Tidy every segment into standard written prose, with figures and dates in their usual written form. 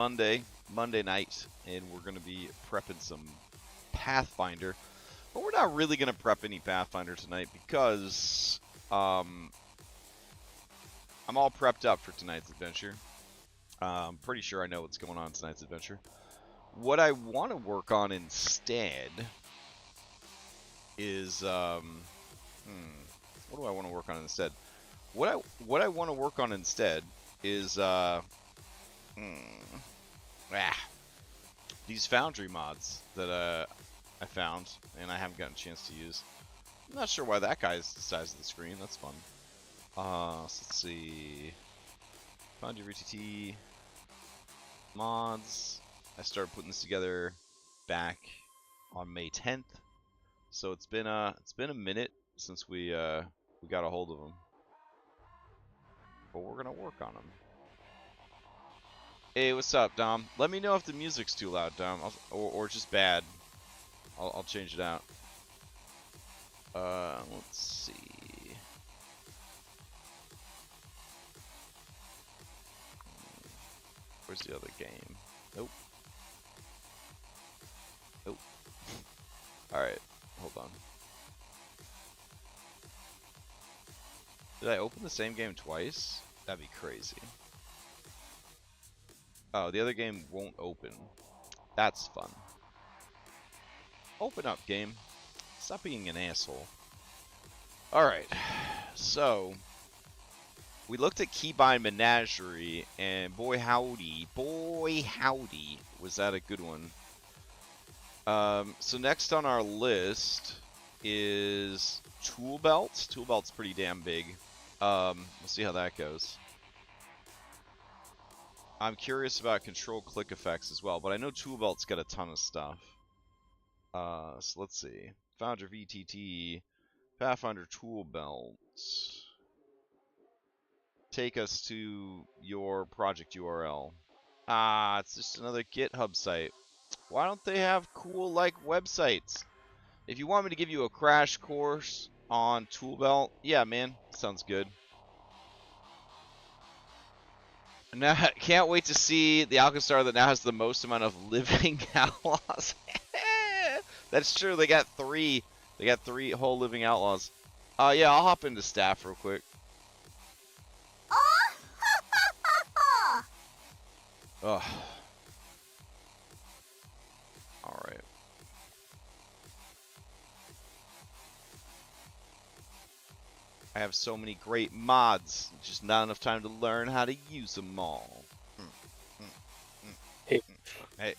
Monday night, and we're going to be prepping some Pathfinder. But we're not really going to prep any Pathfinder tonight because I'm all prepped up for tonight's adventure. I'm pretty sure I know what's going on in tonight's adventure. What I want to work on instead is what do I want to work on instead? What I want to work on instead is these Foundry mods that I found and I haven't gotten a chance to use. I'm not sure why that guy's the size of the screen. That's fun. So let's see. Foundry FVTT mods. I started putting this together back on May 10th. So it's been a minute since we got a hold of them. But we're gonna work on them. Hey, what's up, Dom? Let me know if the music's too loud, Dom, or just bad. I'll change it out. Let's see. Where's the other game? Nope. Nope. Alright, hold on. Did I open the same game twice? That'd be crazy. Oh, the other game won't open. That's fun. Open up, game. Stop being an asshole. Alright, so we looked at Keybind Menagerie, and boy howdy, was that a good one. So next on our list is Tool Belt. Tool Belt's pretty damn big. We'll see how that goes. I'm curious about control click effects as well, but I know Tool Belt's got a ton of stuff. So let's see. Foundry VTT, Pathfinder Tool Belt. Take us to your project URL. Ah, it's just another GitHub site. Why don't they have cool, like, websites? If you want me to give you a crash course on Tool Belt, yeah, man, sounds good. Now, can't wait to see the Alkenstar that now has the most amount of living outlaws. That's true. They got three. They got 3 whole living outlaws. Yeah, I'll hop into staff real quick. Ugh. All right. I have so many great mods, just not enough time to learn how to use them all. Hey. Hey.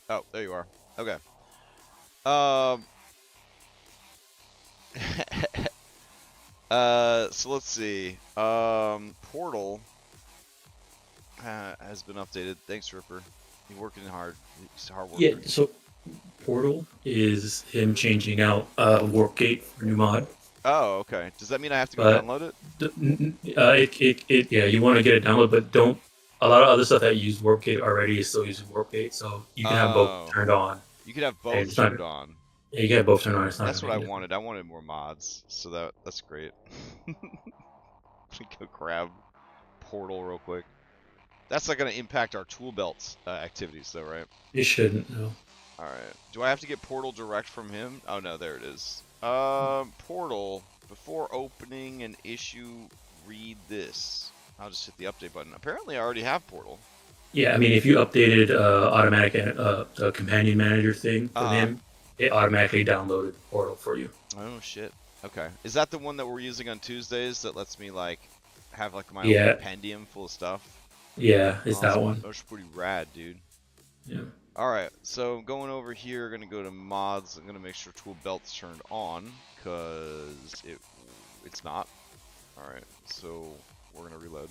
Oh, there you are. Okay. So let's see. Portal has been updated. Thanks, Ripper. He's working hard. He's a hard worker. Yeah, so Portal is him changing out Warpgate for new mod. Oh, okay. Does that mean I have to go But download it yeah, you want to get it downloaded, but don't. A lot of other stuff that use Warpgate already is still using Warpgate, so you can have both turned on. You could have And both it's not- turned on. Yeah, you can have both turned on. It's not That's what I gonna be wanted. I wanted more mods, so that's great. Go grab Portal real quick. That's not going to impact our tool belts activities, though, right? It shouldn't, no. All right. Do I have to get Portal direct from him? Oh no, there it is. Portal. Before opening an issue, read this. I'll just hit the update button. Apparently, I already have Portal. Yeah, I mean, if you updated automatic the companion manager thing from him, it automatically downloaded Portal for you. Oh shit. Okay. Is that the one that we're using on Tuesdays that lets me like have like my Yeah. own compendium full of stuff? Yeah, it's that one. That's pretty rad, dude. Yeah. Alright, so going over here, gonna go to mods. I'm gonna make sure Tool Belt's turned on, cause it's not. Alright, so we're gonna reload.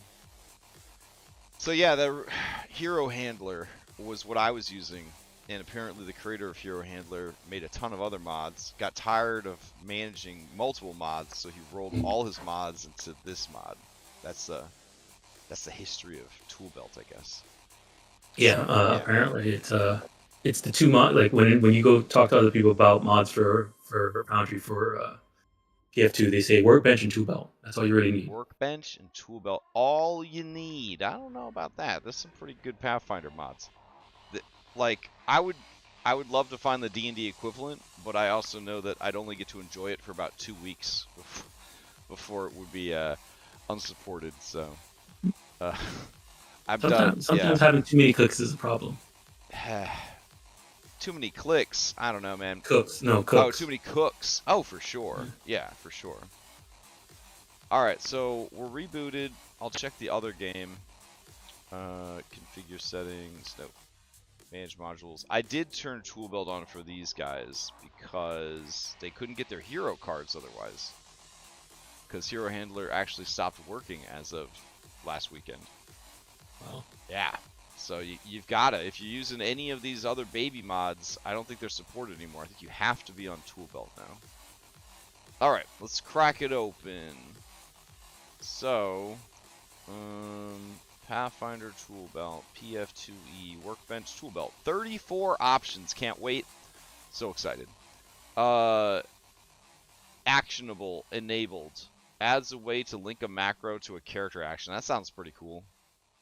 So yeah, the Hero Handler was what I was using, and apparently the creator of Hero Handler made a ton of other mods, got tired of managing multiple mods, so he rolled all his mods into this mod. That's the history of Tool Belt, I guess. Yeah, apparently it's the 2 mod, like when you go talk to other people about mods for Foundry for PF2, they say workbench and tool belt. That's all you really need. Workbench and tool belt, all you need. I don't know about that. There's some pretty good Pathfinder mods. Like I would love to find the D&D equivalent, but I also know that I'd only get to enjoy it for about 2 weeks before it would be unsupported. So I'm done. Sometimes having too many clicks is a problem. Too many clicks. I don't know, man. Cooks. Oh, too many cooks. Oh, for sure. Yeah, for sure. All right, so we're rebooted. I'll check the other game. Configure settings. Nope. Manage modules. I did turn tool belt on for these guys because they couldn't get their hero cards otherwise. Because hero handler actually stopped working as of last weekend. Wow. Yeah. So you've got to, if you're using any of these other baby mods, I don't think they're supported anymore. I think you have to be on tool belt now. All right, let's crack it open. So, Pathfinder tool belt, PF2E, workbench tool belt, 34 options. Can't wait. So excited. Actionable enabled. Adds a way to link a macro to a character action. That sounds pretty cool.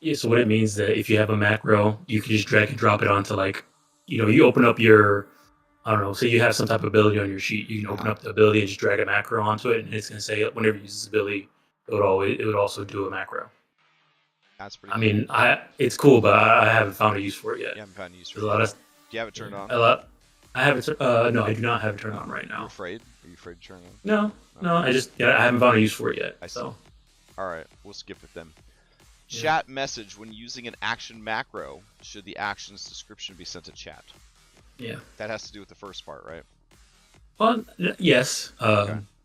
Yeah, so what it means is that if you have a macro, you can just drag and drop it onto like, you open up your, I don't know, say you have some type of ability on your sheet, you can open up the ability and just drag a macro onto it, and it's gonna say whenever you use this ability, it would also do a macro. That's pretty. I mean, it's cool, but I haven't found a use for it yet. You haven't found a use for it. Do you have it turned on? I haven't. No, I do not have it turned on right now. Are you afraid? Are you afraid to turn it on? No. I haven't found a use for it yet. So. All right, we'll skip it then. Chat message when using an action macro. Should the action's description be sent to chat? Yeah. That has to do with the first part, right? Well, yes.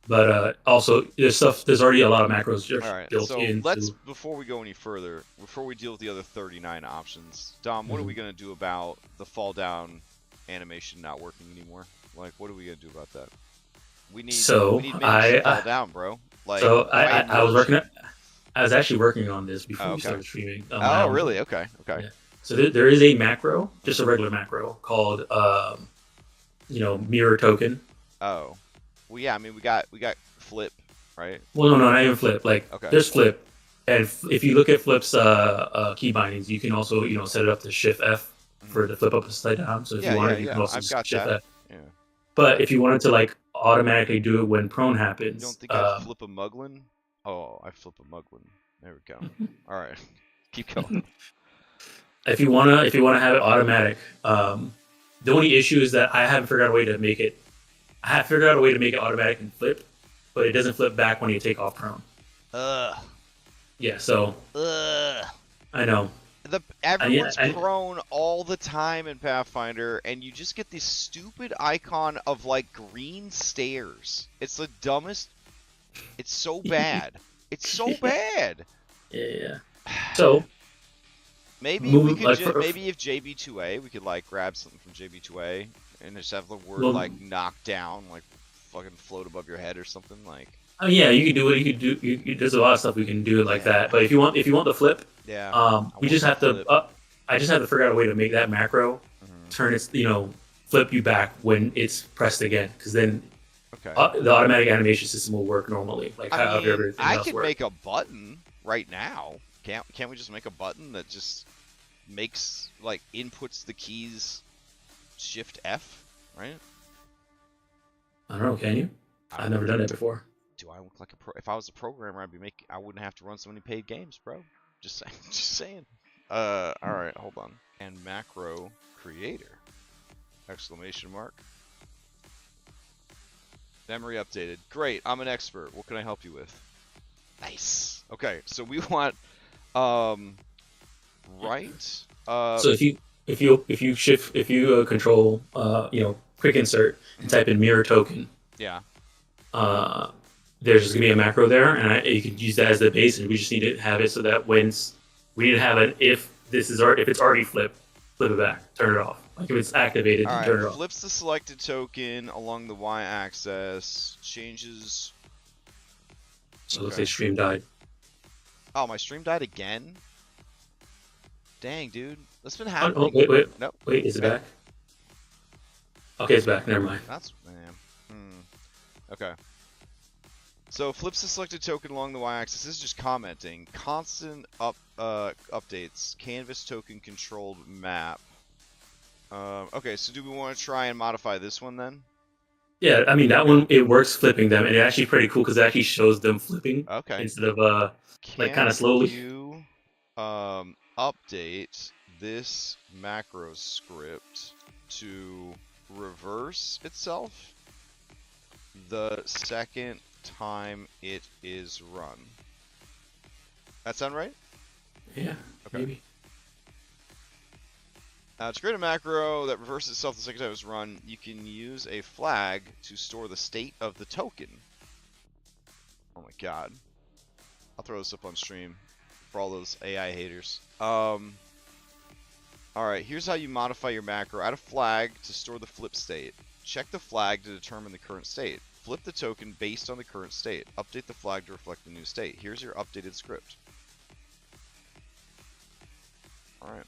But also, there's already a lot of macros built in. Let's, before we go any further, before we deal with the other 39 options, Dom, what are we going to do about the fall down animation not working anymore? Like, what are we going to do about that? We need fall down, bro. Like, so I was actually working on this before we started streaming. Oh, really? Okay. Yeah. So there is a macro, just a regular macro called, mirror token. Oh, well, yeah. I mean, we got flip, right? Well, no, not even flip. Like, there's flip, and if you look at flip's key bindings, you can also set it up to Shift F for the flip up and slide down. So if you wanted, you can also Shift F. Yeah. But if you wanted to like automatically do it when prone happens, you don't think I flip a Muglin? Oh, I flip a Muglin. There we go. All right, keep going. If you wanna have it automatic, the only issue is that I haven't figured out a way to make it. I have figured out a way to make it automatic and flip, but it doesn't flip back when you take off prone. Yeah. So. I know. Everyone's prone all the time in Pathfinder, and you just get this stupid icon of like green stairs. It's the dumbest. It's so bad. It's so bad. Yeah. So maybe we could maybe if JB2A, we could like grab something from JB2A and just have the word like knock down, like fucking float above your head or something like. Oh yeah, you can do it. You can do. There's a lot of stuff we can do like that. But if you want the flip, we just have to. I just have to figure out a way to make that macro turn its flip you back when it's pressed again, because then the automatic animation system will work normally. Like I could make a button right now. Can't we just make a button that just makes like inputs the keys Shift F, right? I don't know. Can you? I've never done it before. Do I look like a pro? If I was a programmer, I wouldn't have to run so many paid games, bro. Just saying. All right, hold on. And macro creator! Exclamation mark. Memory updated. Great. I'm an expert. What can I help you with? Nice. Okay, so we want, right? So if you control quick insert and type in mirror token. Yeah. There's just gonna be a macro there, and you can use that as the base, and we just need to have it so that we need to have it if it's already flipped, flip it back, turn it off. Like if it's activated, turn it off. Flips the selected token along the y-axis, changes. So let's say stream died. Oh, my stream died again? Dang, dude, that's been happening. Oh, wait. Nope. Wait, is it back? Okay, it's back. Never mind. That's Okay. So flips the selected token along the y-axis. This is just commenting. Constant updates. Canvas token controlled map. Okay, so do we want to try and modify this one then? Yeah, I mean that one it works flipping them, and it's actually pretty cool because it actually shows them flipping instead of like kind of slowly. Can you update this macro script to reverse itself the second time it is run? That sound right? Yeah, okay. Maybe. To create a macro that reverses itself the second time it's run, you can use a flag to store the state of the token. Oh my god. I'll throw this up on stream for all those AI haters. Alright, here's how you modify your macro. Add a flag to store the flip state. Check the flag to determine the current state. Flip the token based on the current state. Update the flag to reflect the new state. Here's your updated script. Alright.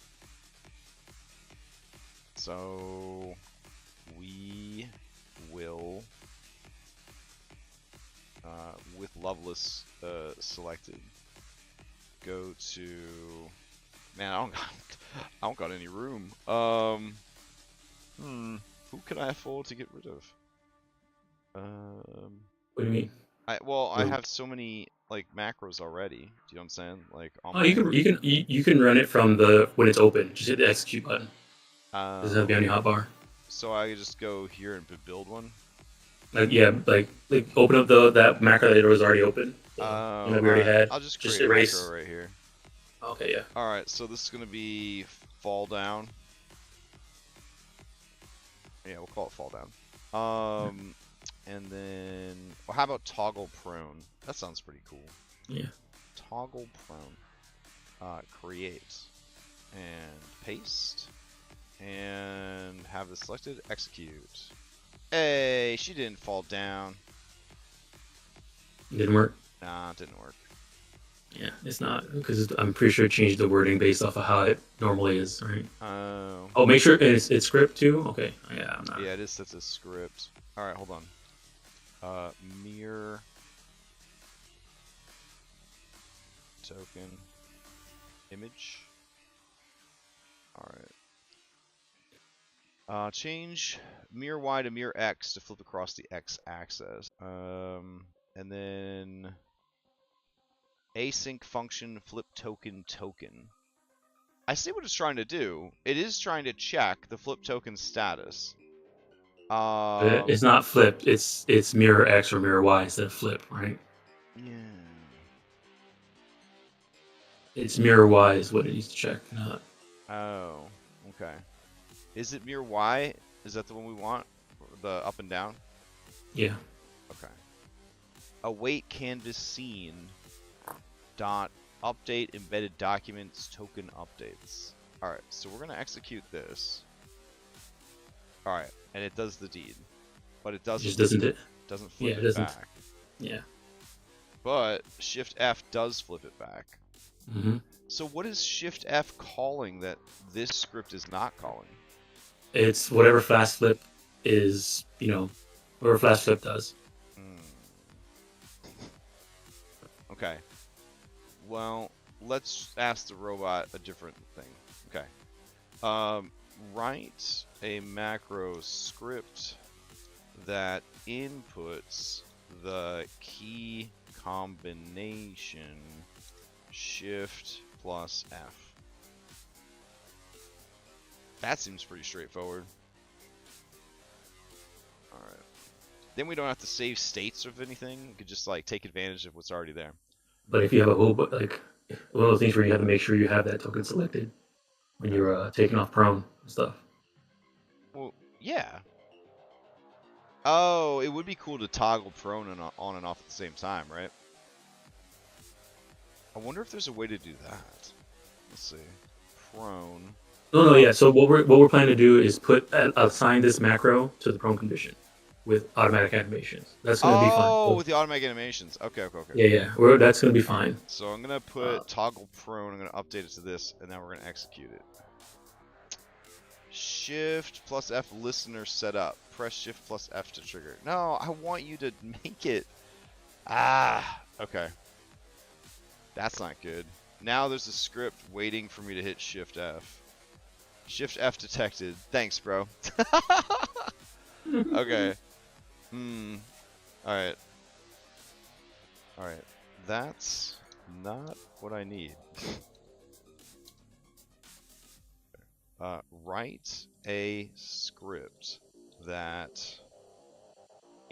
So we will, with Loveless selected, go to, man, I don't got any room. Who can I afford to get rid of? What do you mean? I have so many like macros already. Do you know what I'm saying? Like, you can run it from when it's open. Just hit the execute button. Doesn't have to be on your hotbar. So I could just go here and build one. Like open up that macro that was already open. We already had. I'll just create a macro right here. Okay, yeah. All right, so this is gonna be fall down. Yeah, we'll call it fall down. And then, well, how about toggle prone? That sounds pretty cool. Yeah. Toggle prone. Create and paste. And have this selected, execute. Hey, she didn't fall down. Didn't work? Nah, it didn't work. Yeah, it's not, because I'm pretty sure it changed the wording based off of how it normally is, right? Oh, make sure it's script too? Okay, yeah, I'm not. Yeah, it is set to script. Alright, hold on. Mirror token image. Alright. Change mirror Y to mirror X to flip across the X axis. And then async function flip token. I see what it's trying to do. It is trying to check the flip token status. It's not flipped. It's mirror X or mirror Y instead of flip, right? Yeah. It's mirror Y is what it needs to check, not. Oh, okay. Is it mirror Y? Is that the one we want? The up and down? Yeah. Okay. Await canvas scene. Dot update embedded documents token updates. Alright, so we're gonna execute this. Alright, and it does the deed. But it doesn't flip it back. Yeah. But Shift F does flip it back. Mm-hmm. So what is Shift F calling that this script is not calling? It's whatever fast flip is, whatever fast flip does. Okay. Well, let's ask the robot a different thing. Okay. Write a macro script that inputs the key combination Shift plus F. That seems pretty straightforward. Alright. Then we don't have to save states of anything. We could just take advantage of what's already there. But if you have a whole, one of those things where you have to make sure you have that token selected when you're taking off prone and stuff. Well, yeah. Oh, it would be cool to toggle prone on and off at the same time, right? I wonder if there's a way to do that. Let's see. Prone. No, yeah. So what we're planning to do is assign this macro to the prone condition with automatic animations. That's gonna be fine. Oh, with the automatic animations. Okay. Yeah. That's gonna be fine. So I'm gonna put toggle prone. I'm gonna update it to this, and now we're gonna execute it. Shift plus F listener setup. Press Shift plus F to trigger. No, I want you to make it. Ah, okay. That's not good. Now there's a script waiting for me to hit Shift F. Shift F detected. Thanks, bro. Okay. Alright. Alright. That's not what I need. Write a script that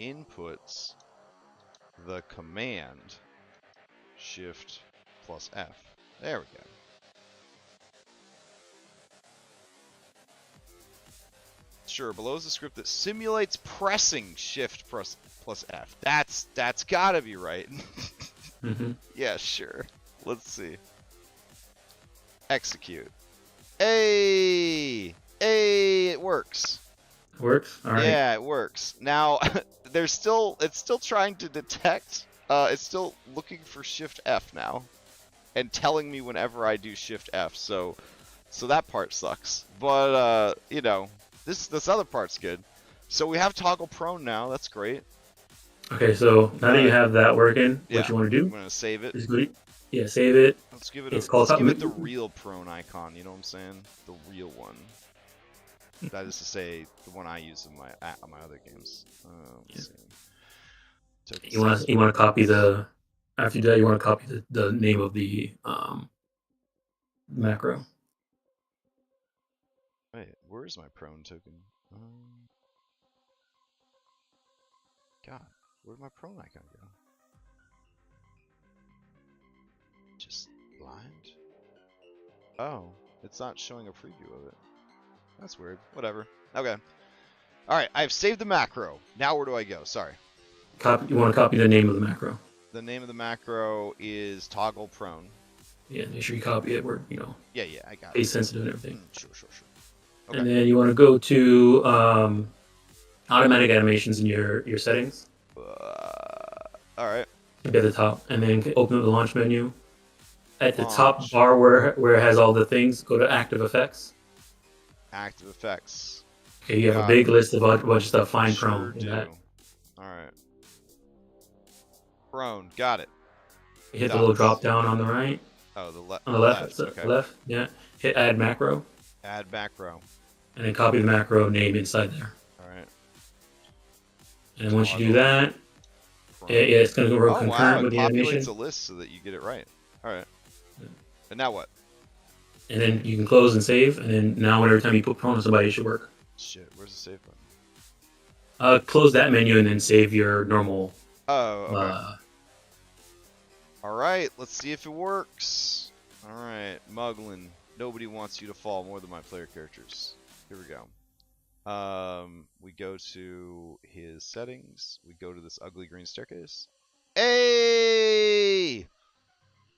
inputs the command Shift plus F. There we go. Sure, below is a script that simulates pressing Shift plus F. That's gotta be right. Yeah, sure. Let's see. Execute. Hey, it works. Works. All right. Yeah, it works. Now, it's still trying to detect. It's still looking for Shift F now, and telling me whenever I do Shift F. So that part sucks. But you know, this other part's good. So we have toggle prone now. That's great. Okay, so now that you have that working, what you want to do? I'm gonna save it. Yeah, save it. Let's give it. Let's give it the real prone icon. You know what I'm saying? The real one. That is to say, the one I use in my other games. Let's see. You want to copy the after that. You want to copy the name of the macro. Wait, where's my prone token? God, where'd my prone icon go? Just blind? Oh, it's not showing a preview of it. That's weird. Whatever. Okay. Alright, I've saved the macro. Now where do I go? Sorry. You want to copy the name of the macro. The name of the macro is toggle prone. Yeah, make sure you copy it where, you know. Yeah, I got it. Case sensitive and everything. Sure. Okay. And then you want to go to automatic animations in your settings. Alright. At the top, and then open up the launch menu. At the top bar where it has all the things, go to active effects. Active effects. Okay, you have a big list of a bunch of stuff. Find prone. Alright. Prone, got it. You hit the little drop down on the right. Oh, the left. On the left. Okay. Left. Yeah. Hit add macro. Add macro. And then copy the macro name inside there. Alright. And once you do that, it's going to go concurrent with the animation. It populates a list so that you get it right. Alright. And now what? And then you can close and save, and then now every time you put prone on somebody, it should work. Shit, where's the save button? Close that menu and then save your normal. Oh, okay. Alright, let's see if it works. Alright, Muglin. Nobody wants you to fall more than my player characters. Here we go. We go to his settings. We go to this ugly green staircase. Hey!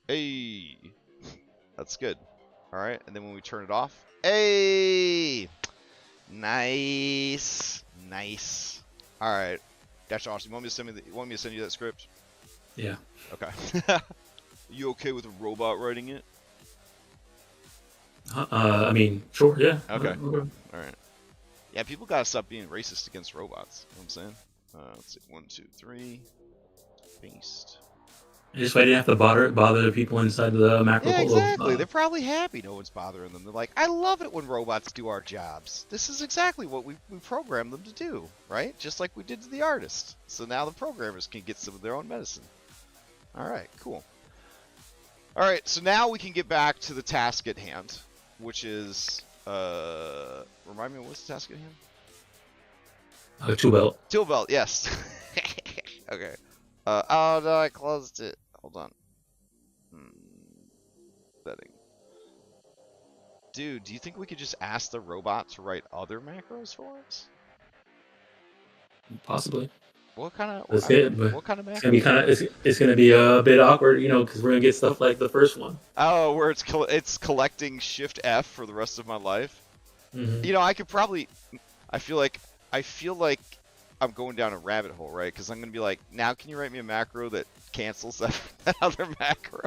Hey! That's good. Alright, and then when we turn it off. Hey! Nice. Alright. That's awesome. You want me to send you that script? Yeah. Okay. You okay with a robot writing it? I mean, sure, yeah. Okay. Alright. Yeah, people gotta stop being racist against robots. You know what I'm saying? Let's see. 1, 2, 3. Paste. This way, I didn't have to bother the people inside the macro. Yeah, exactly. They're probably happy no one's bothering them. They're like, I love it when robots do our jobs. This is exactly what we programmed them to do, right? Just like we did to the artist. So now the programmers can get some of their own medicine. Alright, cool. Alright, so now we can get back to the task at hand, which is, remind me, what's the task at hand? Tool belt. Tool belt, yes. Okay. Oh no, I closed it. Hold on. Setting. Dude, do you think we could just ask the robot to write other macros for us? Possibly. What kind of? What kind of macros? It's gonna be it's gonna be a bit awkward, you know, because we're gonna get stuff like the first one. Oh, where it's collecting Shift F for the rest of my life. Mm-hmm. You know, I could probably. I feel like I'm going down a rabbit hole, right? Because I'm going to be like, now can you write me a macro that cancels that other macro?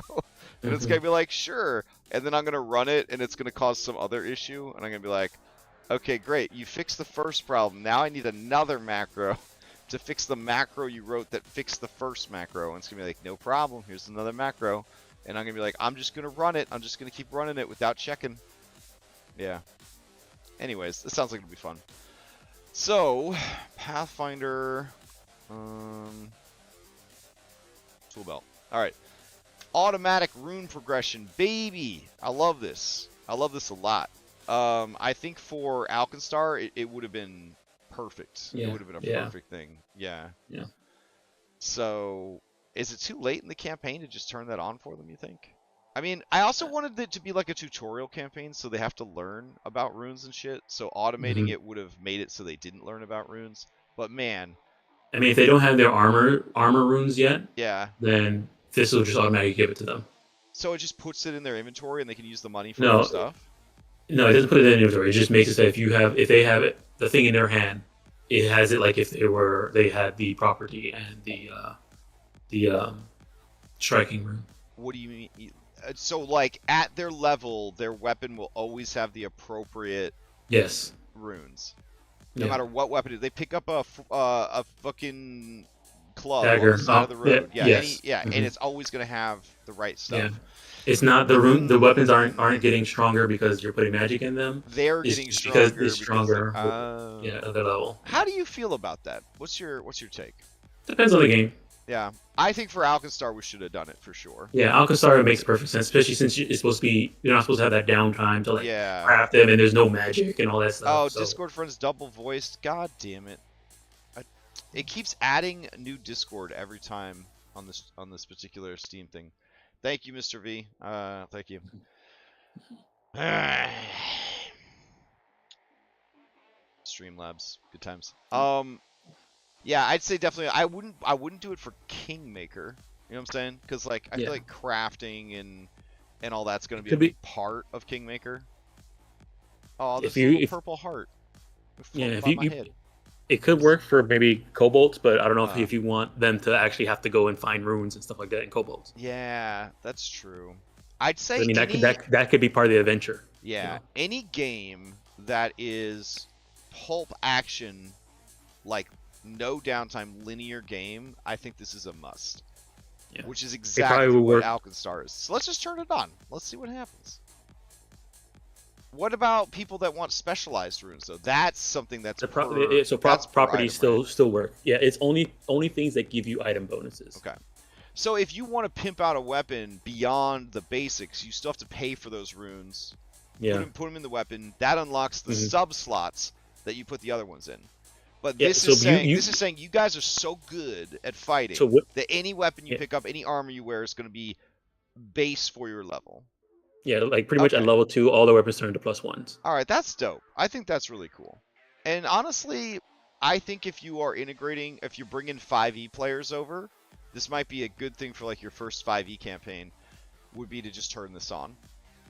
And it's going to be like, sure. And then I'm going to run it, and it's going to cause some other issue. And I'm going to be like, okay, great. You fixed the first problem. Now I need another macro to fix the macro you wrote that fixed the first macro. And it's going to be like, no problem. Here's another macro. And I'm going to be like, I'm just going to run it. I'm just going to keep running it without checking. Yeah. Anyways, this sounds like it'll be fun. So, Pathfinder, tool belt. All right. Automatic rune progression, baby. I love this. I love this a lot. I think for Alkenstar, it would have been perfect. Yeah. It would have been a perfect thing. Yeah. Yeah. So, is it too late in the campaign to just turn that on for them, you think? I mean, I also wanted it to be like a tutorial campaign, so they have to learn about runes and shit. So automating it would have made it so they didn't learn about runes. But man, I mean, if they don't have their armor runes yet, yeah, then this will just automatically give it to them. So it just puts it in their inventory and they can use the money for other stuff? No, it doesn't put it in the inventory. It just makes it so if they have it, the thing in their hand, it has it like if they had the property and the striking rune. What do you mean? So like at their level, their weapon will always have the appropriate runes. No matter what weapon it is. They pick up a fucking club dagger on the side of the road. And it's always gonna have the right stuff. Yeah. It's not the rune. The weapons aren't getting stronger because you're putting magic in them. They're getting stronger because it's stronger. At their level. How do you feel about that? What's your take? Depends on the game. Yeah, I think for Alkenstar we should have done it for sure. Yeah, Alkenstar makes perfect sense, especially since it's supposed to be you're not supposed to have that downtime to craft them, and there's no magic and all that stuff. Oh, so. Discord friends double voiced. God damn it! It keeps adding new Discord every time on this particular Steam thing. Thank you, Mr. V. Thank you. Streamlabs, good times. Yeah, I'd say definitely. I wouldn't do it for Kingmaker. You know what I'm saying? Because like I feel like crafting and all that's going to be a big part of Kingmaker. Oh, this little purple heart. It could work for maybe kobolds, but I don't know if you want them to actually have to go and find runes and stuff like that in kobolds. Yeah, that's true. I'd say. I mean, that could be part of the adventure. Yeah, any game that is pulp action, like no downtime linear game, I think this is a must. Yeah. Which is exactly what Alkenstar is. So let's just turn it on. Let's see what happens. What about people that want specialized runes though? That's something that's properties still work. Yeah, it's only things that give you item bonuses. Okay. So if you want to pimp out a weapon beyond the basics, you still have to pay for those runes. Yeah. Put them in the weapon. That unlocks the sub slots that you put the other ones in. But this is saying you guys are so good at fighting that any weapon you pick up, any armor you wear is going to be base for your level. Yeah, like pretty much at level 2, all the weapons turn into +1s. All right, that's dope. I think that's really cool. And honestly, I think if you are integrating, if you're bringing 5e players over, this might be a good thing for like your first 5e campaign, would be to just turn this on.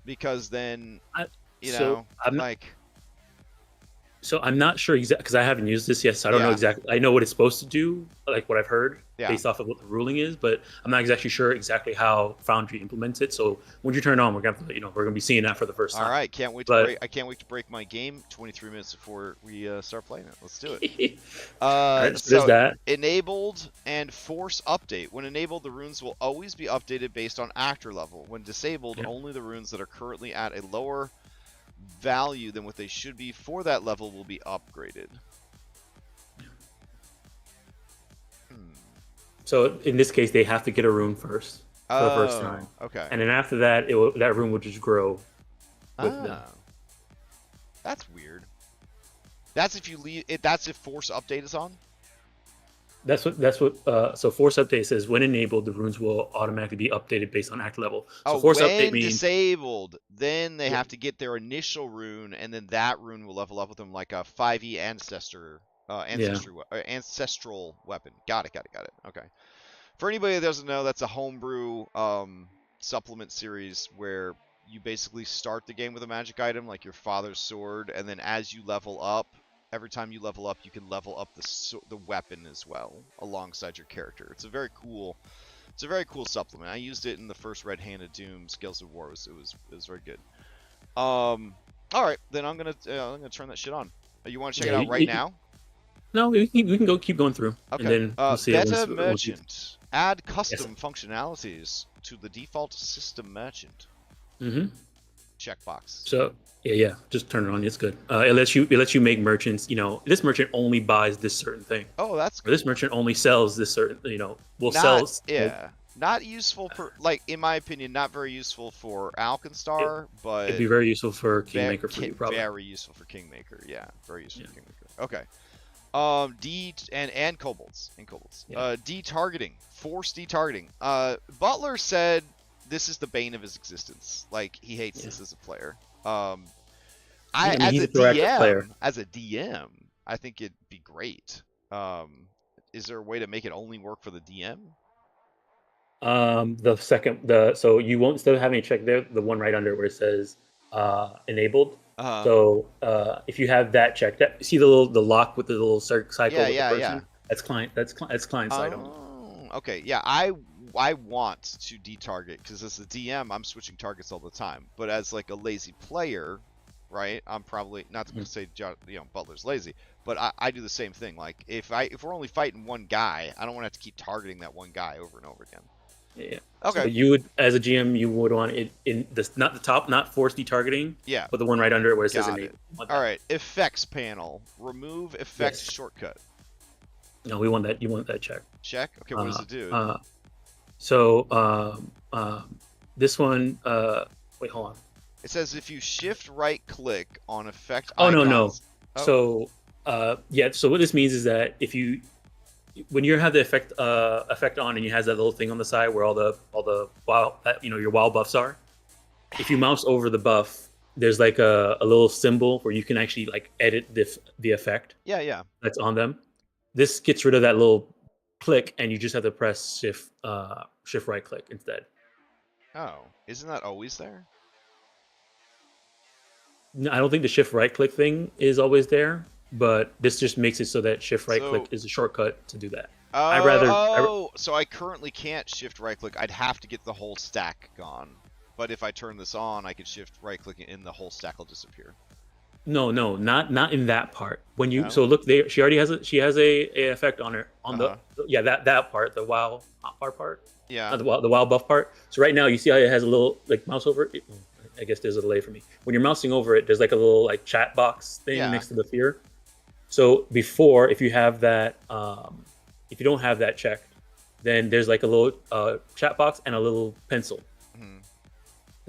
Because then, So I'm not sure exactly because I haven't used this yet, so I don't know exactly. I know what it's supposed to do, like what I've heard based off of what the ruling is, but I'm not exactly sure exactly how Foundry implements it. So when you turn it on, we're gonna be seeing that for the first time. All right, can't wait to break. I can't wait to break my game. 23 minutes before we start playing it. Let's do it. Right, so that enabled and force update. When enabled, the runes will always be updated based on actor level. When disabled, only the runes that are currently at a lower value than what they should be for that level will be upgraded. So in this case, they have to get a rune first for the first time. Okay. And then after that, that rune will just grow with them. That's weird. That's if you leave it. That's if force update is on. That's what. So force update says when enabled, the runes will automatically be updated based on act level. So force update means disabled, then they have to get their initial rune, and then that rune will level up with them like a 5e ancestral weapon. Got it. Okay. For anybody that doesn't know, that's a homebrew supplement series where you basically start the game with a magic item like your father's sword, and then as you level up. Every time you level up, you can level up the weapon as well alongside your character. It's a very cool supplement. I used it in the first Red Handed Doom Scales of War. It was very good. All right, then I'm gonna turn that shit on. You want to check it out right now? No, we can keep going through, Okay. and then we'll see it Beta once merchant. Add yes. custom functionalities to the default system merchant. Mm-hmm. Checkbox. So yeah, just turn it on. It's good. It lets you make merchants. This merchant only buys this certain thing. Oh, that's Or cool. this merchant only sells this certain. Will Not, sell. yeah. Not useful for, like, in my opinion, not very useful for Alkenstar, but It'd be very useful for Kingmaker for you, probably. very useful for Kingmaker. Yeah, very useful for Kingmaker. Okay. D and kobolds and kobolds. Yeah. Detargeting, forced detargeting. Butler said this is the bane of his existence. Like, he hates this as a player. He's a proactive player. As a DM, I think it'd be great. Is there a way to make it only work for the DM? So you won't still have any check there. The one right under where it says enabled. So if you have that checked, see the lock with the little cycle with the person? Yeah. That's client side only. Okay, yeah, I want to detarget because as a DM, I'm switching targets all the time. But as like a lazy player, right? I'm probably not to say Butler's lazy, but I do the same thing. Like if we're only fighting one guy, I don't want to have to keep targeting that one guy over and over again. Yeah. Okay. So you would, as a GM, you would want it in not the top, not force detargeting. Yeah. But the one right under it where it says enable. All right. Effects panel. Remove effects shortcut. No, we want that. You want that check. Check. Okay. What does it do? This one. Wait, hold on. It says if you shift right click on effect. Oh icons, no. So So what this means is that when you have the effect on and you has that little thing on the side where all the wild your wild buffs are, if you mouse over the buff, there's like a little symbol where you can actually like edit the effect. Yeah. That's on them. This gets rid of that little click, and you just have to press shift right click instead. Oh, isn't that always there? No, I don't think the shift right click thing is always there, but this just makes it so that shift right click is a shortcut to do that. So I currently can't shift right click. I'd have to get the whole stack gone. But if I turn this on, I can shift right click and the whole stack will disappear. No, not in that part. When you so look there, she already has a effect on her on that part, the wild hotbar part. Yeah. The wild buff part. So right now you see how it has a little like mouse over it. I guess there's a delay for me. When you're mousing over it, there's like a little like chat box thing next to the fear. So before, if you have that, if you don't have that checked, then there's like a little chat box and a little pencil. Mm-hmm.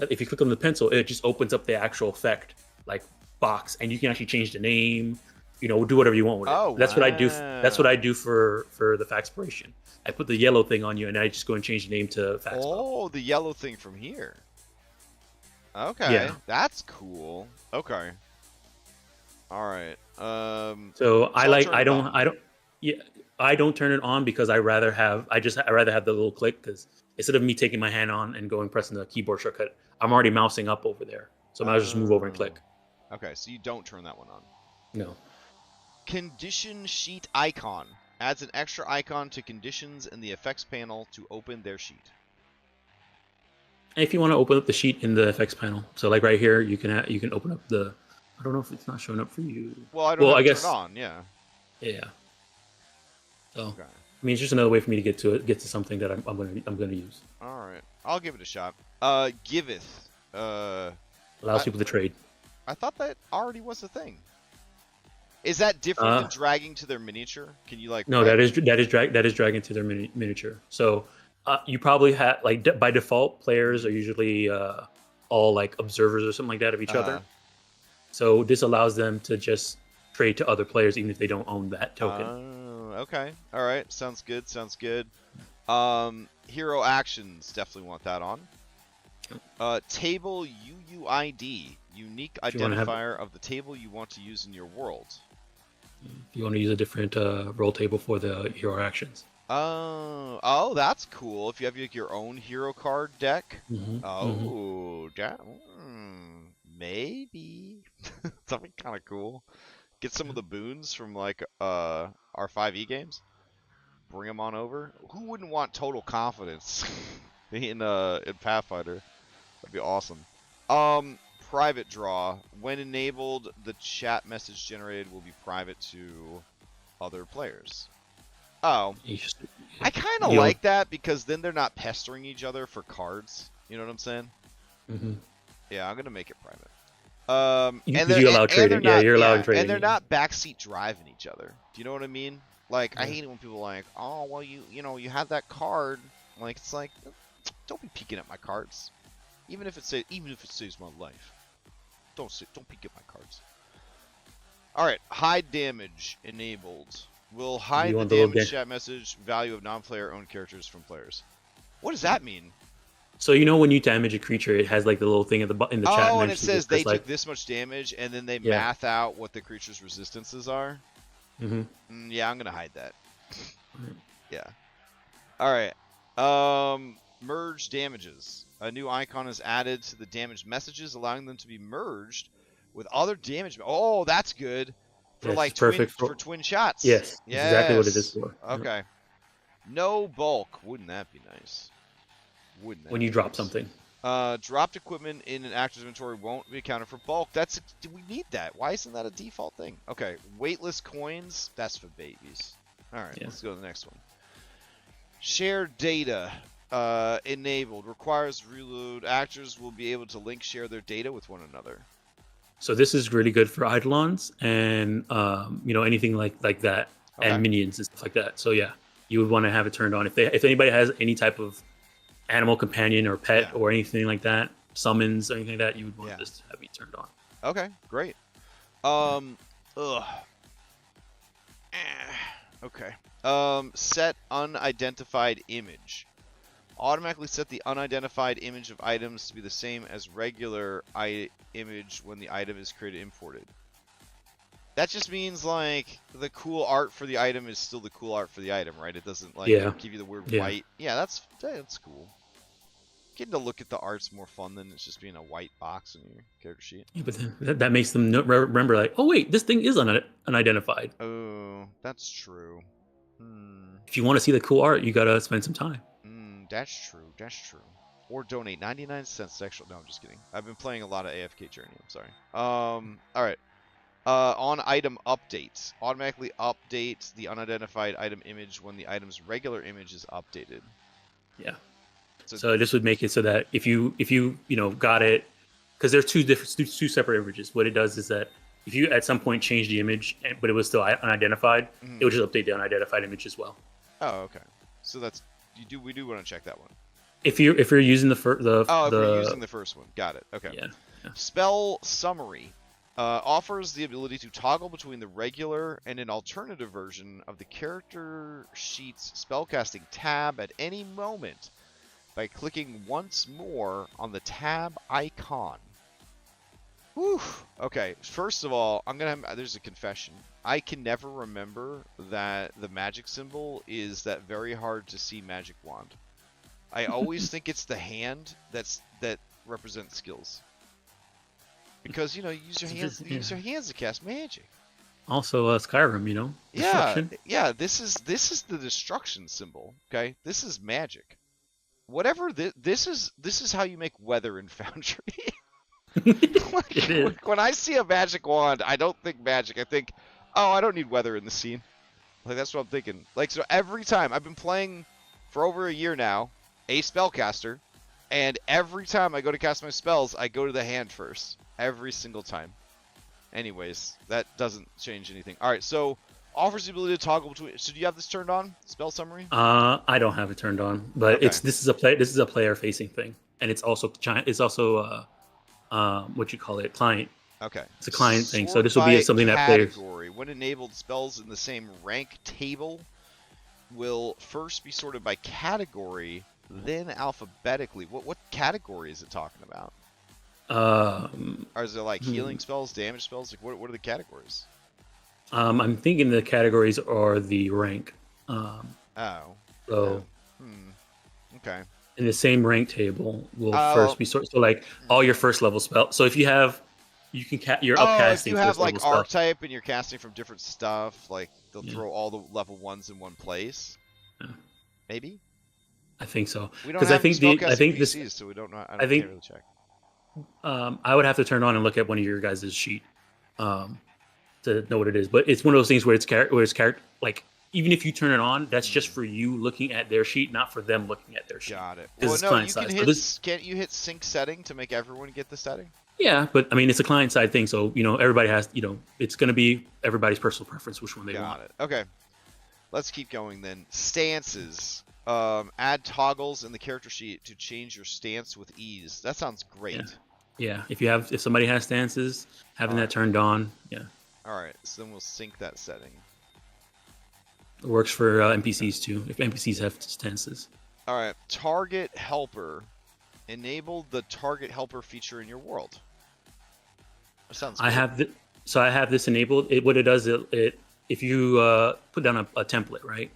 If you click on the pencil, it just opens up the actual effect like box, and you can actually change the name. Do whatever you want with it. That's what I do. That's what I do for the Faxpiration. I put the yellow thing on you, and I just go and change the name to Fax. Oh, the yellow thing from here. Okay, that's cool. Okay. All right. So I don't turn it on because I rather have the little click, because instead of me taking my hand on and going pressing the keyboard shortcut, I'm already mousing up over there. So I might just move over and click. Okay, so you don't turn that one on. No. Condition sheet icon adds an extra icon to conditions in the effects panel to open their sheet. If you want to open up the sheet in the effects panel, so like right here, you can open up the. I don't know if it's not showing up for you. Well, I don't know. I guess turn it on. Yeah. Yeah. So okay. I mean, it's just another way for me to get to something that I'm gonna use. All right, I'll give it a shot. Giveth. Allows people to trade. I thought that already was a thing. Is that different than dragging to their miniature? Can you like? No, that is dragging to their miniature. So you probably have like by default, players are usually all like observers or something like that of each other. So this allows them to just trade to other players even if they don't own that token. Okay. All right. Sounds good. Hero actions, definitely want that on. Table UUID, unique identifier of the table you want to use in your world. You want to use a different roll table for the hero actions. Oh, that's cool. If you have like, your own hero card deck. Maybe. That'd be kind of cool. Get some of the boons from like our 5e games. Bring them on over. Who wouldn't want total confidence in Pathfinder? That'd be awesome. Private draw. When enabled, the chat message generated will be private to other players. Oh, Just, I kind of like that because then they're not pestering each other for cards. You know what I'm saying? Mm-hmm. Yeah, I'm gonna make it private. You allow trading. Yeah, you're allowing trading. And they're not backseat driving each other. Do you know what I mean? Like, I hate it when people are like, oh, well, you have that card. Like, it's like, don't be peeking at my cards. Even if it saves my life. Don't peek at my cards. All right, hide damage enabled. Will hide the damage chat message value of non-player owned characters from players. What does that mean? So when you damage a creature, it has like the little thing in the chat. Oh, and it says they took this much damage, and then they math out what the creature's resistances are. Mm-hmm. Yeah, I'm gonna hide that. Yeah. All right. Merge damages. A new icon is added to the damage messages, allowing them to be merged with other damage. Oh, that's good. For twin shots. Yes, exactly what it is for. Okay. No bulk. Wouldn't that be nice? When you drop something. Dropped equipment in an actor's inventory won't be accounted for bulk. We need that. Why isn't that a default thing? Okay. Weightless coins. That's for babies. All right. Let's go to the next one. Share data. Enabled. Requires reload. Actors will be able to share their data with one another. So this is really good for Eidolons and anything like that, and minions and stuff like that. So yeah, you would want to have it turned on. If anybody has any type of animal companion or pet or anything like that, summons or anything like that, you would want this to have be turned on. Okay, great. Okay. Set unidentified image. Automatically set the unidentified image of items to be the same as regular image when the item is created imported. That just means like the cool art for the item is still the cool art for the item, right? It doesn't like give you the weird white. Yeah, that's cool. Getting to look at the art's more fun than it's just being a white box in your character sheet. Yeah, but then that makes them remember like, oh wait, this thing is unidentified. Oh, that's true. If you want to see the cool art, you gotta spend some time. That's true. Or donate 99 cents to extra. No, I'm just kidding. I've been playing a lot of AFK Journey. I'm sorry. All right. On item updates. Automatically updates the unidentified item image when the item's regular image is updated. Yeah. So this would make it so that if you got it, because there's two separate images. What it does is that if you at some point change the image, but it was still unidentified, it would just update the unidentified image as well. Oh, okay. So we do want to check that one. If you're using if you're using the first one, got it. Okay. Yeah. Spell summary offers the ability to toggle between the regular and an alternative version of the character sheet's spellcasting tab at any moment by clicking once more on the tab icon. Whew. Okay. First of all, there's a confession. I can never remember that the magic symbol is that very hard to see magic wand. I always think it's the hand that represents skills. Because you use your hands to cast magic. Also, Skyrim, Yeah. This is the destruction symbol. Okay, this is magic. Whatever this is how you make weather in Foundry. When I see a magic wand, I don't think magic. I think, oh, I don't need weather in the scene. Like, that's what I'm thinking. Like, so every time, I've been playing for over a year now, a spellcaster, and every time I go to cast my spells, I go to the hand first. Every single time. Anyways, that doesn't change anything. Alright, so, offers the ability to toggle between... So do you have this turned on? Spell summary? I don't have it turned on, but this is a player-facing thing. And it's also what you call it, client. Okay. It's a client thing, so this will be something that players... When enabled, spells in the same rank table will first be sorted by category, then alphabetically. What category is it talking about? Or is it like healing spells, damage spells? Like what are the categories? I'm thinking the categories are the rank. Okay. In the same rank table will first be sorted. So like all your first level spells. So if you have, you can you're upcasting. If you have like archetype and you're casting from different stuff, like they'll throw all the level 1s in one place. Yeah. Maybe. I think so. Because I think PCs, so we don't know. I can't really check. I would have to turn on and look at one of your guys' sheet. to know what it is. But it's one of those things where it's character like even if you turn it on, that's just for you looking at their sheet, not for them looking at their sheet. Got it. Well, no, you can hit. Can't you hit sync setting to make everyone get the setting? Yeah, but I mean, it's a client side thing, so everybody has, it's going to be everybody's personal preference which one they want. Got it. Okay, let's keep going then. Stances. Add toggles in the character sheet to change your stance with ease. That sounds great. Yeah. If somebody has stances, having that turned on. Yeah. All right, so then we'll sync that setting. It works for NPCs too, if NPCs have stances. All right, target helper. Enable the target helper feature in your world. That sounds good. I have this enabled. What it does, if you put down a template, right,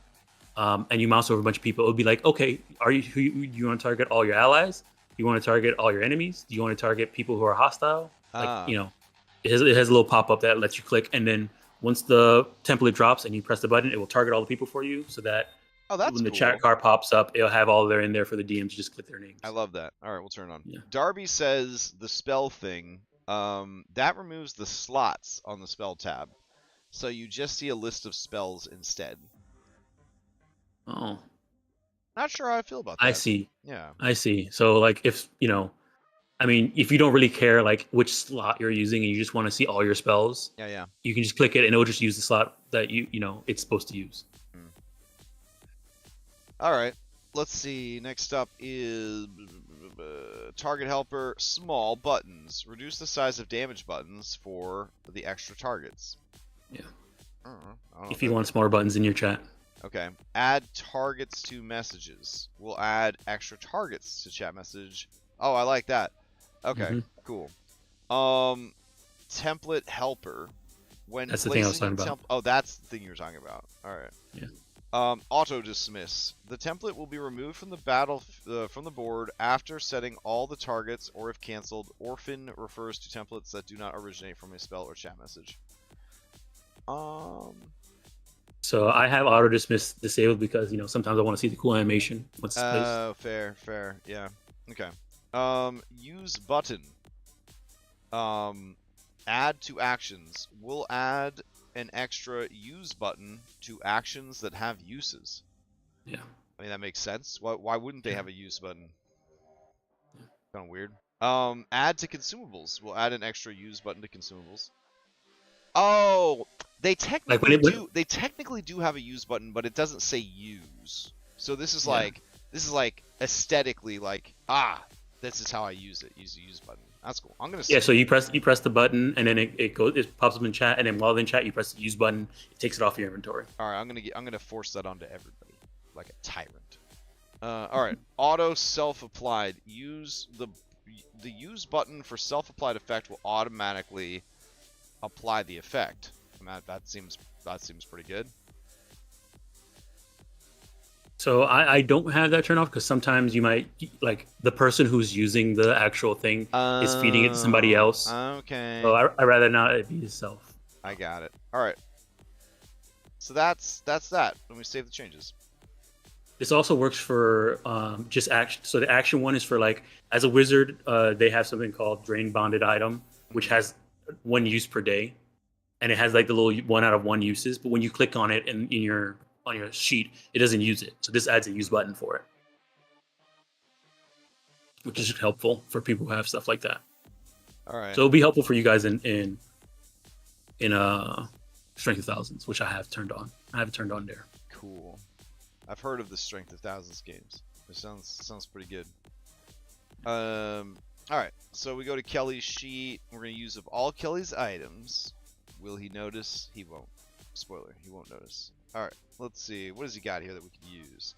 and you mouse over a bunch of people, it would be like, okay, do you want to target all your allies? Do you want to target all your enemies? Do you want to target people who are hostile? It has a little pop up that lets you click, and then once the template drops and you press the button, it will target all the people for you, so that when the chat car pops up, it'll have all there in there for the DM to just click their names. I love that. All right, we'll turn it on. Yeah. Darby says the spell thing, that removes the slots on the spell tab. So you just see a list of spells instead. Oh. Not sure how I feel about that. I see. Yeah. I see. So like if you don't really care like which slot you're using and you just want to see all your spells. Yeah. You can just click it and it'll just use the slot that it's supposed to use. All right, let's see. Next up is target helper, small buttons. Reduce the size of damage buttons for the extra targets. Yeah. I don't know if you want smaller buttons in your chat. Okay. Add targets to messages. We'll add extra targets to chat message. Oh, I like that. Okay, cool. Template helper. That's the thing I was talking about. Oh, that's the thing you were talking about. All right. Yeah. Auto dismiss. The template will be removed from the board after setting all the targets, or if canceled. Orphan refers to templates that do not originate from a spell or chat message. So I have auto dismiss disabled because sometimes I want to see the cool animation once it's placed. Oh, fair. Yeah. Okay. Use button. Add to actions. We'll add an extra use button to actions that have uses. Yeah. I mean, that makes sense. Why wouldn't they have a use button? Yeah. Kind of weird. Add to consumables. We'll add an extra use button to consumables. Oh, they technically They technically do have a use button, but it doesn't say use. So this is like aesthetically like, this is how I use it. Use the use button. That's cool. I'm gonna. Yeah. So you press the button, and then it pops up in chat, and then while in chat, you press the use button. It takes it off your inventory. All right. I'm gonna force that onto everybody, like a tyrant. All right. Auto self-applied. Use the use button for self-applied effect will automatically apply the effect. That seems pretty good. So I don't have that turned off because sometimes you might like the person who's using the actual thing is feeding it to somebody else. Okay. So I rather not it be yourself. I got it. All right. So that's that. Let me save the changes. This also works for just action. So the action one is for like as a wizard, they have something called drain bonded item, which has 1 use per day, and it has like the little 1 out of 1 uses. But when you click on it on your sheet, it doesn't use it. So this adds a use button for it, which is helpful for people who have stuff like that. All right. So it'll be helpful for you guys in Strength of Thousands, which I have turned on. I have it turned on there. Cool. I've heard of the Strength of Thousands games. It sounds pretty good. All right. So we go to Kelly's sheet. We're gonna use of all Kelly's items. Will he notice? He won't. Spoiler. He won't notice. All right. Let's see. What has he got here that we can use?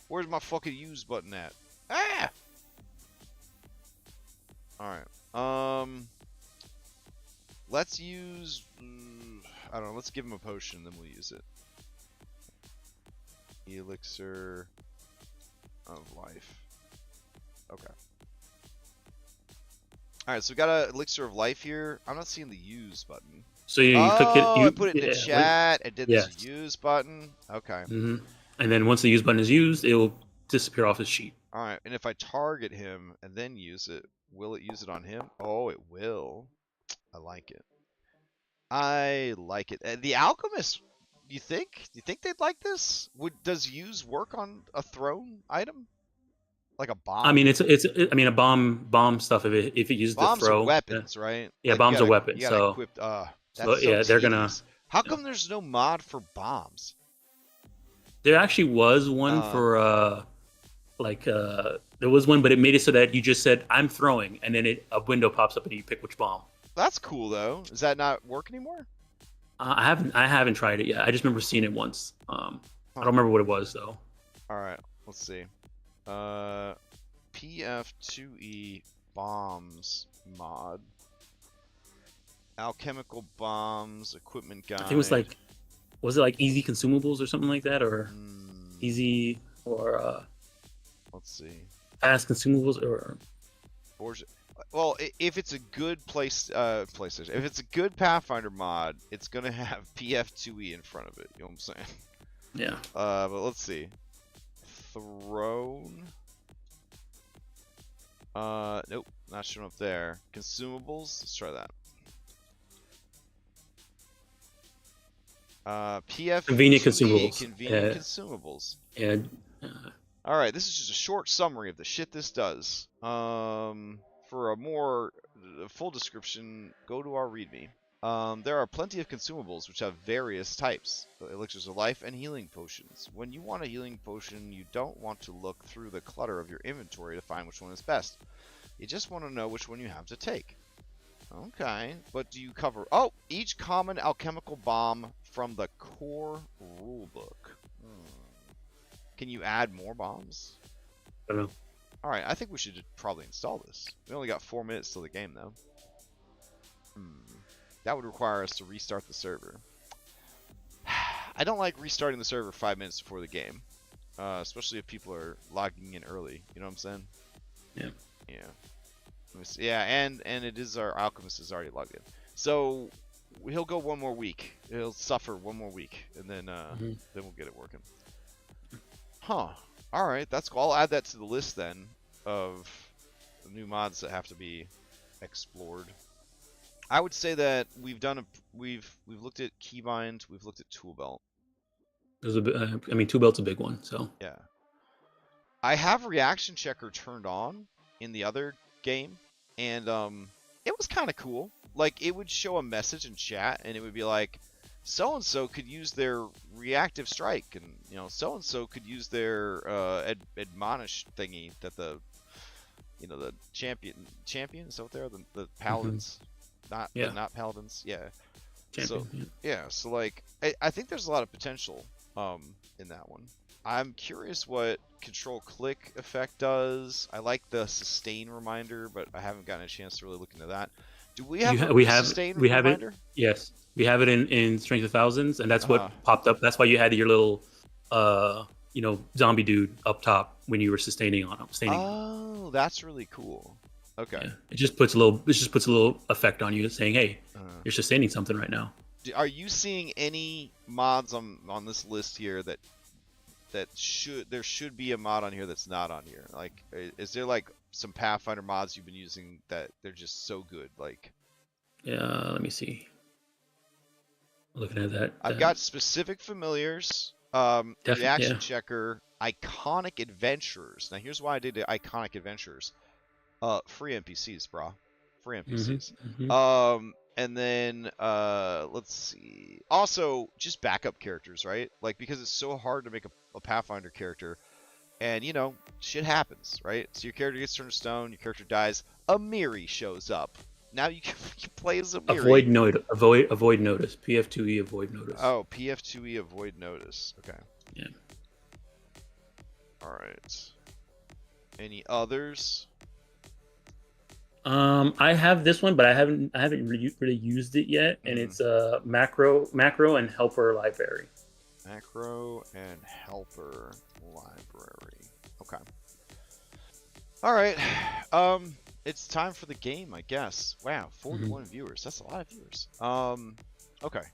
Where's my fucking use button at? Ah! All right. Let's use. I don't know. Let's give him a potion, then we'll use it. Elixir of life. Okay. All right. So we got an elixir of life here. I'm not seeing the use button. So you click it. I put it in the chat. I did this use button. Okay. And then once the use button is used, it will disappear off his sheet. All right. And if I target him and then use it, will it use it on him? Oh, it will. I like it. I like it. The Alchemist, you think? Do you think they'd like this? Does use work on a thrown item? Like a I bomb? mean, I mean, a bomb stuff. If it uses the Bombs are throw, weapons, right? yeah, Like bombs are weapons. you gotta So equip. That's so yeah, they're gonna. tedious. How Yeah. come there's no mod for bombs? There actually was one for there was one, but it made it so that you just said I'm throwing, and then a window pops up and you pick which bomb. That's cool though. Does that not work anymore? I haven't tried it yet. I just remember seeing it once. I don't remember what it was though. All right, let's see. PF2E bombs mod. Alchemical bombs equipment guide. I think it was like, was it like easy consumables or something like that, or easy or let's see, fast consumables or well, if it's a good PlayStation, if it's a good Pathfinder mod, it's gonna have PF2E in front of it. You know what I'm saying? Yeah. But let's see. Throne. Nope, not showing up there. Consumables. Let's try that. PF convenient consumables. Convenient consumables. Yeah. All right, this is just a short summary of the shit this does. For a more full description, go to our README. There are plenty of consumables which have various types: elixirs of life and healing potions. When you want a healing potion, you don't want to look through the clutter of your inventory to find which one is best. You just want to know which one you have to take. Okay, but do you cover... Oh! Each common alchemical bomb from the core rulebook. Can you add more bombs? I don't know. Alright, I think we should probably install this. We only got 4 minutes till the game, though. That would require us to restart the server. I don't like restarting the server 5 minutes before the game. Especially if people are logging in early. You know what I'm saying? Yeah. Yeah. Yeah, and it is our Alchemist is already logged in. So he'll go one more week. He'll suffer one more week, and then then we'll get it working. Huh. All right, that's cool. I'll add that to the list then of the new mods that have to be explored. I would say that we've looked at Keybind, we've looked at Tool Belt. There's I mean, Tool Belt's a big one, so yeah. I have Reaction Checker turned on in the other game, and it was kind of cool. Like, it would show a message in chat, and it would be like, so and so could use their reactive strike, and so and so could use their admonish thingy that the the champions out there, the paladins, not paladins, champion, so like I think there's a lot of potential in that one. I'm curious what control click effect does. I like the sustain reminder, but I haven't gotten a chance to really look into that. Do we have sustain reminder? Yes, we have it in Strength of Thousands, and that's what popped up. That's why you had your little zombie dude up top when you were sustaining on him. Oh, that's really cool. Okay. Yeah. It just puts a little effect on you, saying, "Hey, you're sustaining something right now." Are you seeing any mods on this list here that there should be a mod on here that's not on here? Like, is there like some Pathfinder mods you've been using that they're just so good? Like, yeah, let me see. Looking at that, I've got specific familiars, reaction checker, iconic adventurers. Now here's why I did the iconic adventurers. Free NPCs, brah. Free NPCs. And then let's see. Also, just backup characters, right? Like, because it's so hard to make a Pathfinder character, and shit happens, right? So your character gets turned to stone, your character dies, a Miri shows up. Now you play as a Miri. Avoid notice. PF2E avoid notice. Oh, PF2E avoid notice. Okay. Yeah. All right. Any others? I have this one, but I haven't really used it yet, and it's macro and helper library. Macro and helper library. Okay. All right. It's time for the game, I guess. Wow, 41 viewers. That's a lot of viewers. Okay.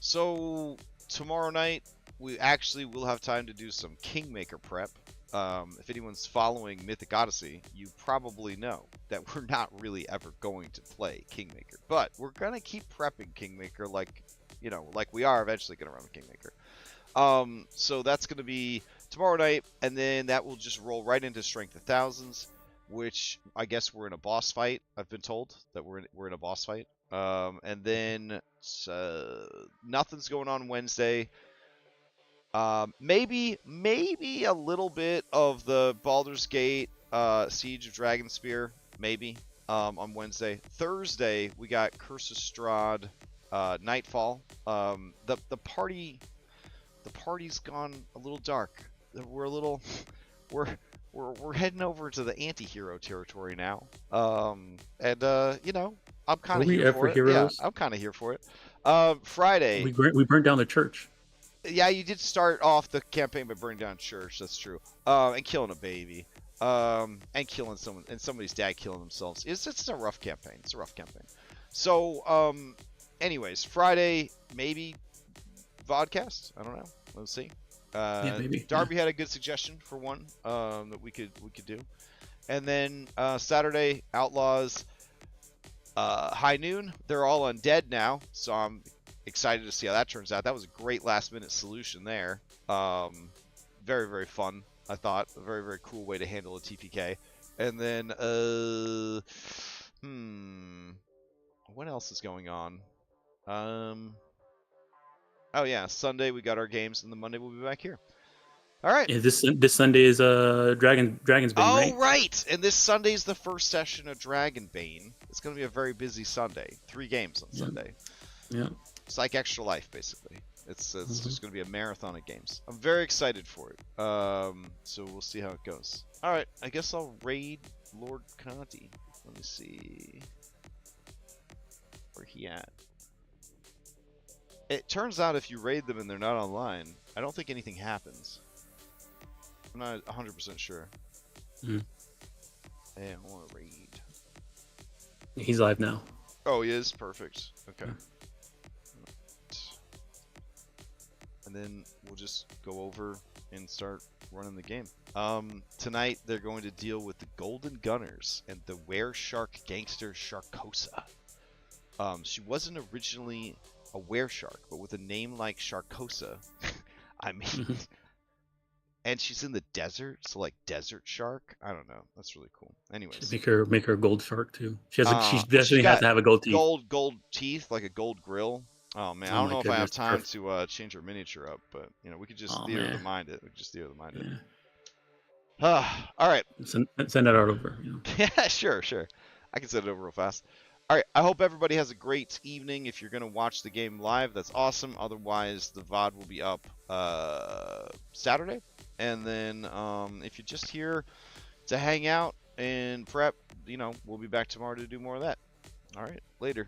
So tomorrow night we actually will have time to do some Kingmaker prep. if anyone's following Mythic Odyssey, you probably know that we're not really ever going to play Kingmaker, but we're gonna keep prepping Kingmaker like we are eventually gonna run Kingmaker. So that's gonna be tomorrow night, and then that will just roll right into Strength of Thousands, which I guess we're in a boss fight. I've been told that we're in a boss fight. And then nothing's going on Wednesday. Maybe a little bit of the Baldur's Gate Siege of Dragonspear, maybe on Wednesday. Thursday we got Curse of Strahd, Nightfall. The party's gone a little dark. We're heading over to the anti-hero territory now. I'm kind of here for it. Heroes? Yeah, I'm kind of here for it. Friday. We burned down the church. Yeah, you did start off the campaign by burning down church. That's true. And killing a baby. And killing someone, and somebody's dad killing themselves. It's a rough campaign. It's a rough campaign. So, anyways, Friday maybe vodcast. I don't know. Let's see. Yeah, maybe. Darby had a good suggestion for one that we could do. And then Saturday, Outlaws. High Noon. They're all undead now, so I'm excited to see how that turns out. That was a great last-minute solution there. Very, very fun, I thought. A very, very cool way to handle a TPK. And then, what else is going on? Oh yeah, Sunday we got our games, and then Monday we'll be back here. All right. Yeah, this Sunday is Dragon's Bane, right? Oh, right! And this Sunday is the first session of Dragonbane. It's going to be a very busy Sunday. 3 games on Sunday. Yeah. It's like Extra Life, basically. It's just going to be a marathon of games. I'm very excited for it. So we'll see how it goes. All right, I guess I'll raid Lord Conti. Let me see where he at. It turns out if you raid them and they're not online, I don't think anything happens. I'm not 100% sure. Hey, I want to raid. He's live now. Oh, he is? Perfect. Okay. And then we'll just go over and start running the game. Tonight they're going to deal with the Golden Gunners and the Wereshark gangster Sharkosa. She wasn't originally a wereshark, but with a name like Sharkosa, I mean... And she's in the desert, so like desert shark. I don't know. That's really cool. Anyways, make her a gold shark too. She definitely has to have a gold teeth. Gold teeth, like a gold grill. Oh man, I don't know if I have time to change her miniature up, but we could just theater the mind it. We could just theater the mind it. All right. Send that out over. Yeah, sure. I can send it over real fast. All right, I hope everybody has a great evening. If you're going to watch the game live, that's awesome. Otherwise, the VOD will be up Saturday. And then if you're just here to hang out and prep, we'll be back tomorrow to do more of that. All right, later.